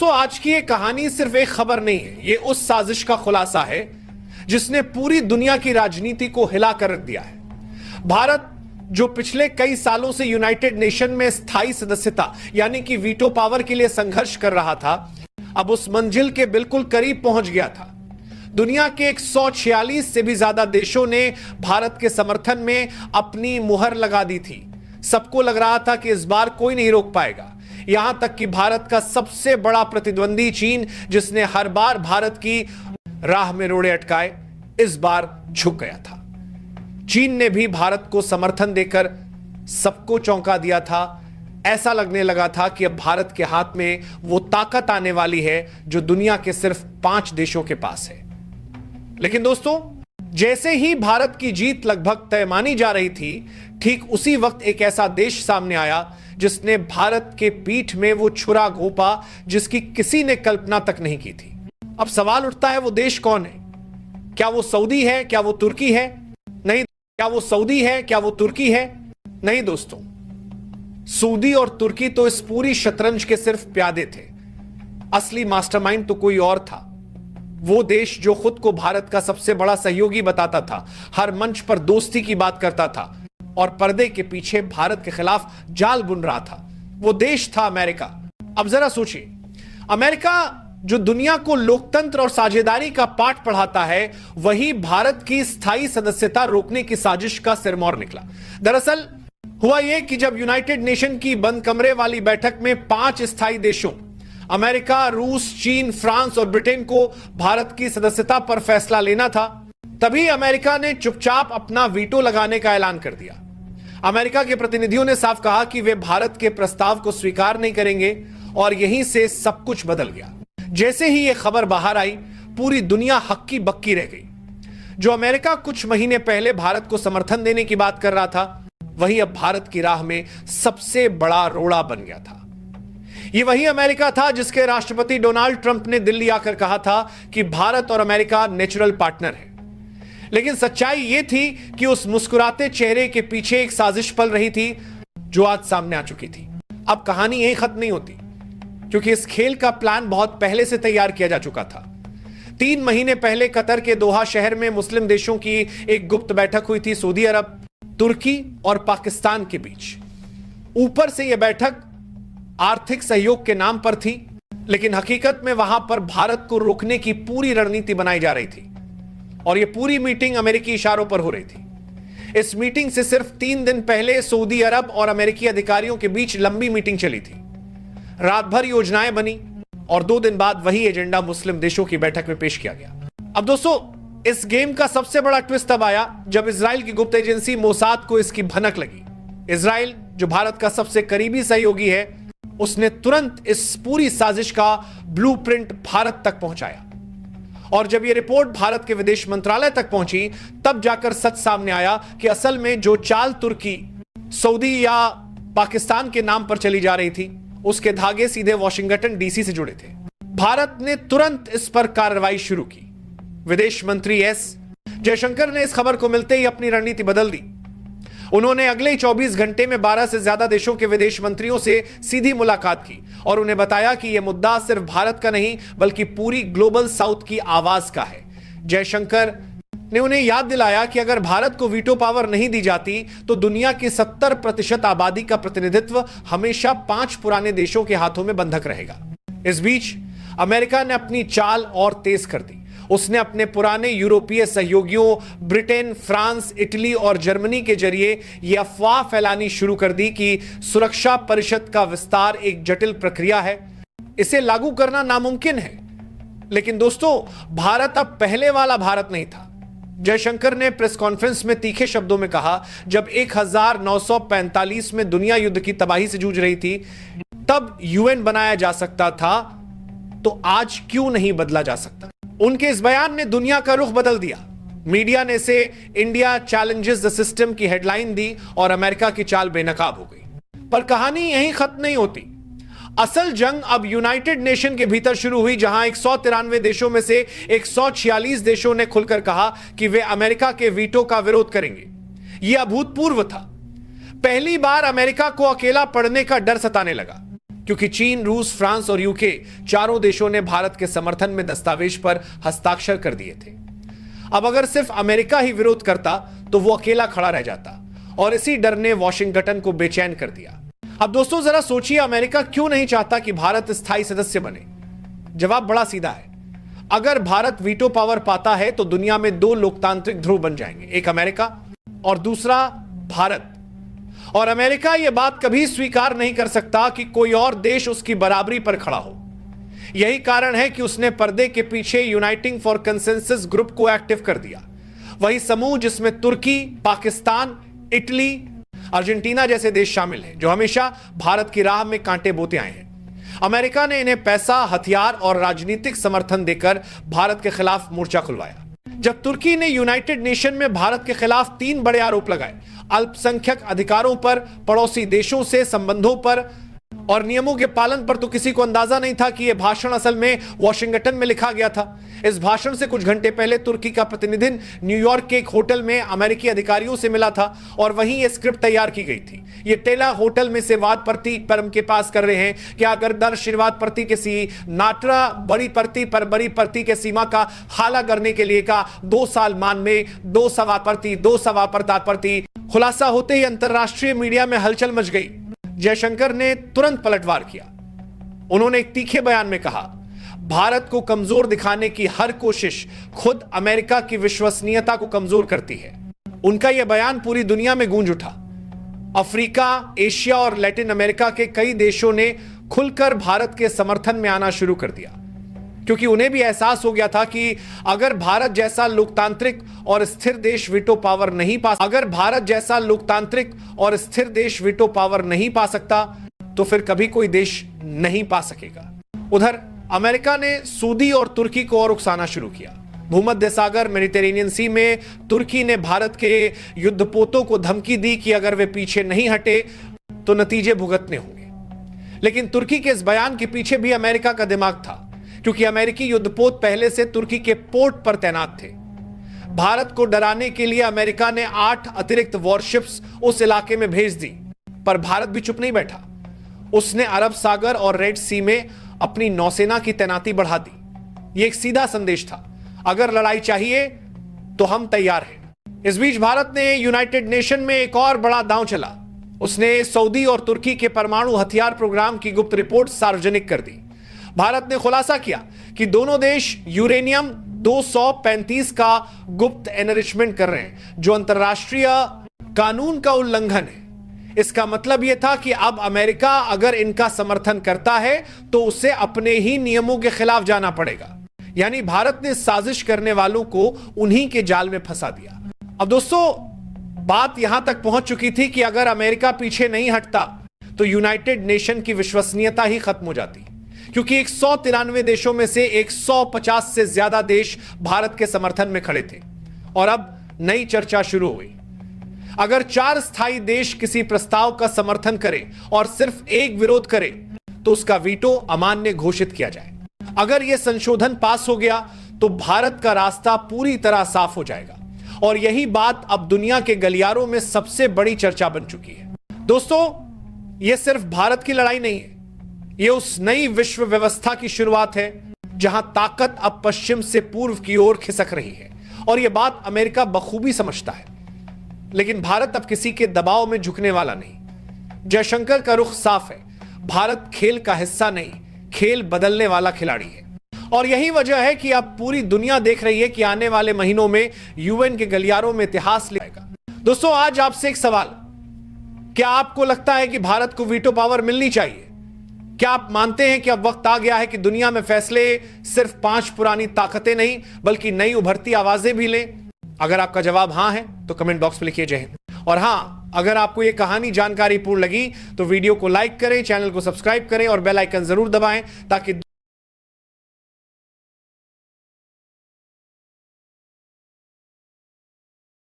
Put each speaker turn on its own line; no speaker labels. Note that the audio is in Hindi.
दोस्तों, आज की ये कहानी सिर्फ एक खबर नहीं है, ये उस साजिश का खुलासा है जिसने पूरी दुनिया की राजनीति को हिला कर रख दिया है। भारत जो पिछले कई सालों से यूनाइटेड नेशन में स्थायी सदस्यता यानी कि वीटो पावर के लिए संघर्ष कर रहा था, अब उस मंजिल के बिल्कुल करीब पहुंच गया था। दुनिया के 146 से भी ज्यादा देशों ने भारत के समर्थन में अपनी मुहर लगा दी थी। सबको लग रहा था कि इस बार कोई नहीं रोक पाएगा। यहां तक कि भारत का सबसे बड़ा प्रतिद्वंदी चीन, जिसने हर बार भारत की राह में रोड़े अटकाए, इस बार झुक गया था। चीन ने भी भारत को समर्थन देकर सबको चौंका दिया था। ऐसा लगने लगा था कि अब भारत के हाथ में वो ताकत आने वाली है जो दुनिया के सिर्फ 5 देशों के पास है। लेकिन दोस्तों, जैसे ही भारत की जीत लगभग तय मानी जा रही थी, ठीक उसी वक्त एक ऐसा देश सामने आया जिसने भारत के पीठ में वो छुरा घोंपा जिसकी किसी ने कल्पना तक नहीं की थी। अब सवाल उठता है, वो देश कौन है? क्या वो सऊदी है? क्या वो तुर्की है? नहीं। क्या वो सऊदी है? क्या वो तुर्की है? नहीं दोस्तों, सऊदी और तुर्की तो इस पूरी शतरंज के सिर्फ प्यादे थे। असली मास्टरमाइंड तो कोई और था। वो देश जो खुद को भारत का सबसे बड़ा सहयोगी बताता था, हर मंच पर दोस्ती की बात करता था और पर्दे के पीछे भारत के खिलाफ जाल बुन रहा था, वो देश था अमेरिका। अब जरा सोचिए, अमेरिका जो दुनिया को लोकतंत्र और साझेदारी का पाठ पढ़ाता है, वही भारत की स्थायी सदस्यता रोकने की साजिश का सिरमौर निकला। दरअसल हुआ यह कि जब यूनाइटेड नेशन की बंद कमरे वाली बैठक में 5 स्थायी देशों अमेरिका, रूस, चीन, फ्रांस और ब्रिटेन को भारत की सदस्यता पर फैसला लेना था, तभी अमेरिका ने चुपचाप अपना वीटो लगाने का ऐलान कर दिया। अमेरिका के प्रतिनिधियों ने साफ कहा कि वे भारत के प्रस्ताव को स्वीकार नहीं करेंगे और यहीं से सब कुछ बदल गया। जैसे ही यह खबर बाहर आई, पूरी दुनिया हक्की बक्की रह गई। जो अमेरिका कुछ महीने पहले भारत को समर्थन देने की बात कर रहा था, वही अब भारत की राह में सबसे बड़ा रोड़ा बन गया था। यह वही अमेरिका था जिसके राष्ट्रपति डोनाल्ड ट्रंप ने दिल्ली आकर कहा था कि भारत और अमेरिका नेचुरल पार्टनर है। लेकिन सच्चाई यह थी कि उस मुस्कुराते चेहरे के पीछे एक साजिश पल रही थी जो आज सामने आ चुकी थी। अब कहानी यही खत्म नहीं होती, क्योंकि इस खेल का प्लान बहुत पहले से तैयार किया जा चुका था। 3 महीने पहले कतर के दोहा शहर में मुस्लिम देशों की एक गुप्त बैठक हुई थी, सऊदी अरब, तुर्की और पाकिस्तान के बीच। ऊपर से यह बैठक आर्थिक सहयोग के नाम पर थी, लेकिन हकीकत में वहां पर भारत को रोकने की पूरी रणनीति बनाई जा रही थी और यह पूरी मीटिंग अमेरिकी इशारों पर हो रही थी। इस मीटिंग से सिर्फ 3 दिन पहले सऊदी अरब और अमेरिकी अधिकारियों के बीच लंबी मीटिंग चली थी। रात भर योजनाएं बनी और 2 दिन बाद वही एजेंडा मुस्लिम देशों की बैठक में पेश किया गया। अब दोस्तों, इस गेम का सबसे बड़ा ट्विस्ट तब आया जब इजराइल की गुप्त एजेंसी मोसाद को इसकी भनक लगी। इजराइल, जो भारत का सबसे करीबी सहयोगी है, उसने तुरंत इस पूरी साजिश का ब्लूप्रिंट भारत तक पहुंचाया। और जब यह रिपोर्ट भारत के विदेश मंत्रालय तक पहुंची, तब जाकर सच सामने आया कि असल में जो चाल तुर्की, सऊदी या पाकिस्तान के नाम पर चली जा रही थी, उसके धागे सीधे वॉशिंगटन डीसी से जुड़े थे। भारत ने तुरंत इस पर कार्रवाई शुरू की। विदेश मंत्री एस जयशंकर ने इस खबर को मिलते ही अपनी रणनीति बदल दी। उन्होंने अगले 24 घंटे में 12 से ज्यादा देशों के विदेश मंत्रियों से सीधी मुलाकात की और उन्हें बताया कि यह मुद्दा सिर्फ भारत का नहीं, बल्कि पूरी ग्लोबल साउथ की आवाज का है। जयशंकर ने उन्हें याद दिलाया कि अगर भारत को वीटो पावर नहीं दी जाती, तो दुनिया की 70% आबादी का प्रतिनिधित्व हमेशा 5 पुराने देशों के हाथों में बंधक रहेगा। इस बीच अमेरिका ने अपनी चाल और तेज कर दी। उसने अपने पुराने यूरोपीय सहयोगियों ब्रिटेन, फ्रांस, इटली और जर्मनी के जरिए यह अफवाह फैलानी शुरू कर दी कि सुरक्षा परिषद का विस्तार एक जटिल प्रक्रिया है, इसे लागू करना नामुमकिन है। लेकिन दोस्तों, भारत अब पहले वाला भारत नहीं था। जयशंकर ने प्रेस कॉन्फ्रेंस में तीखे शब्दों में कहा, जब 1945 में दुनिया युद्ध की तबाही से जूझ रही थी, तब यूएन बनाया जा सकता था, तो आज क्यों नहीं बदला जा सकता? उनके इस बयान ने दुनिया का रुख बदल दिया। मीडिया ने इसे इंडिया चैलेंजेस द सिस्टम की हेडलाइन दी और अमेरिका की चाल बेनकाब हो गई। पर कहानी यहीं खत्म नहीं होती। असल जंग अब यूनाइटेड नेशन के भीतर शुरू हुई, जहां 193 देशों में से 146 देशों ने खुलकर कहा कि वे अमेरिका के वीटो का विरोध करेंगे। यह अभूतपूर्व था। पहली बार अमेरिका को अकेला पड़ने का डर सताने लगा। क्योंकि चीन, रूस, फ्रांस और यूके चारों देशों ने भारत के समर्थन में दस्तावेज पर हस्ताक्षर कर दिए थे। अब अगर सिर्फ अमेरिका ही विरोध करता तो वो अकेला खड़ा रह जाता और इसी डर ने वॉशिंगटन को बेचैन कर दिया। अब दोस्तों जरा सोचिए, अमेरिका क्यों नहीं चाहता कि भारत स्थायी सदस्य बने? जवाब बड़ा सीधा है। अगर भारत वीटो पावर पाता है तो दुनिया में दो लोकतांत्रिक ध्रुव बन जाएंगे, एक अमेरिका और दूसरा भारत। और अमेरिका यह बात कभी स्वीकार नहीं कर सकता कि कोई और देश उसकी बराबरी पर खड़ा हो। यही कारण है कि उसने पर्दे के पीछे यूनाइटिंग फॉर कंसेंसस ग्रुप को एक्टिव कर दिया, वही समूह जिसमें तुर्की, पाकिस्तान, इटली, अर्जेंटीना जैसे देश शामिल हैं, जो हमेशा भारत की राह में कांटे बोते आए हैं। अमेरिका ने इन्हें पैसा, हथियार और राजनीतिक समर्थन देकर भारत के खिलाफ मोर्चा खुलवाया। जब तुर्की ने यूनाइटेड नेशन में भारत के खिलाफ 3 बड़े आरोप लगाए, अल्पसंख्यक अधिकारों पर, पड़ोसी देशों से संबंधों पर और नियमों के पालन पर, तो किसी को अंदाजा नहीं था कि यह भाषण असल में वॉशिंगटन में लिखा गया था। इस भाषण से कुछ घंटे पहले तुर्की का प्रतिनिधि न्यूयॉर्क के एक होटल में अमेरिकी अधिकारियों से मिला था और वहीं यह स्क्रिप्ट तैयार की गई थी। ये टेला होटल में से वाद प्रति परम के पास कर रहे हैं कि अगर दर श्रीवाद प्रति के सी नाटरा बड़ी प्रति पर बड़ी प्रति के सीमा का हाला करने के लिए का 2 साल मान में 2 सवा प्रति खुलासा होते ही अंतरराष्ट्रीय मीडिया में हलचल मच गई। जयशंकर ने तुरंत पलटवार किया। उन्होंने एक तीखे बयान में कहा, भारत को कमजोर दिखाने की हर कोशिश खुद अमेरिका की विश्वसनीयता को कमजोर करती है। उनका यह बयान पूरी दुनिया में गूंज उठा। अफ्रीका, एशिया और लैटिन अमेरिका के कई देशों ने खुलकर भारत के समर्थन में आना शुरू कर दिया, क्योंकि उन्हें भी एहसास हो गया था कि अगर भारत जैसा लोकतांत्रिक और स्थिर देश वीटो पावर नहीं पा सकता तो फिर कभी कोई देश नहीं पा सकेगा। उधर अमेरिका ने सऊदी और तुर्की को और उकसाना शुरू किया। भूमध्य सागर, मेडिटेरेनियन सी में तुर्की ने भारत के युद्धपोतों को धमकी दी कि अगर वे पीछे नहीं हटे तो नतीजे भुगतने होंगे। लेकिन तुर्की के इस बयान के पीछे भी अमेरिका का दिमाग था, क्योंकि अमेरिकी युद्धपोत पहले से तुर्की के पोर्ट पर तैनात थे। भारत को डराने के लिए अमेरिका ने 8 अतिरिक्त वॉरशिप्स उस इलाके में भेज दी, पर भारत भी चुप नहीं बैठा। उसने अरब सागर और रेड सी में अपनी नौसेना की तैनाती बढ़ा दी। यह एक सीधा संदेश था, अगर लड़ाई चाहिए तो हम तैयार हैं। इस बीच भारत ने यूनाइटेड नेशन में एक और बड़ा दांव चला। उसने सऊदी और तुर्की के परमाणु हथियार प्रोग्राम की गुप्त रिपोर्ट सार्वजनिक कर दी। भारत ने खुलासा किया कि दोनों देश यूरेनियम 235 का गुप्त एनरिचमेंट कर रहे हैं, जो अंतरराष्ट्रीय कानून का उल्लंघन है। इसका मतलब यह था कि अब अमेरिका अगर इनका समर्थन करता है तो उसे अपने ही नियमों के खिलाफ जाना पड़ेगा। यानी भारत ने साजिश करने वालों को उन्हीं के जाल में फंसा दिया। अब दोस्तों बात यहां तक पहुंच चुकी थी कि अगर अमेरिका पीछे नहीं हटता तो यूनाइटेड नेशन की विश्वसनीयता ही खत्म हो जाती, क्योंकि 193 देशों में से 150 से ज्यादा देश भारत के समर्थन में खड़े थे। और अब नई चर्चा शुरू हुई। अगर 4 स्थायी देश किसी प्रस्ताव का समर्थन करें और सिर्फ एक विरोध करे तो उसका वीटो अमान्य घोषित किया जाए। अगर यह संशोधन पास हो गया तो भारत का रास्ता पूरी तरह साफ हो जाएगा। और यही बात अब दुनिया के गलियारों में सबसे बड़ी चर्चा बन चुकी है। दोस्तों, यह सिर्फ भारत की लड़ाई नहीं है, यह उस नई विश्व व्यवस्था की शुरुआत है जहां ताकत अब पश्चिम से पूर्व की ओर खिसक रही है। और यह बात अमेरिका बखूबी समझता है, लेकिन भारत अब किसी के दबाव में झुकने वाला नहीं। जयशंकर का रुख साफ है, भारत खेल का हिस्सा नहीं, खेल बदलने वाला खिलाड़ी है। और यही वजह है कि अब पूरी दुनिया देख रही है कि आने वाले महीनों में यूएन के गलियारों में इतिहास लिखेगा। दोस्तों, आज आपसे एक सवाल, क्या आपको लगता है कि भारत को वीटो पावर मिलनी चाहिए? क्या आप मानते हैं कि अब वक्त आ गया है कि दुनिया में फैसले सिर्फ 5 पुरानी ताकतें नहीं बल्कि नई उभरती आवाजें भी लें? अगर आपका जवाब हां है तो कमेंट बॉक्स में लिखिए जय हिंद। और हां, अगर आपको यह कहानी जानकारीपूर्ण लगी तो वीडियो को लाइक करें, चैनल को सब्सक्राइब करें और बेल आइकन जरूर दबाएं ताकि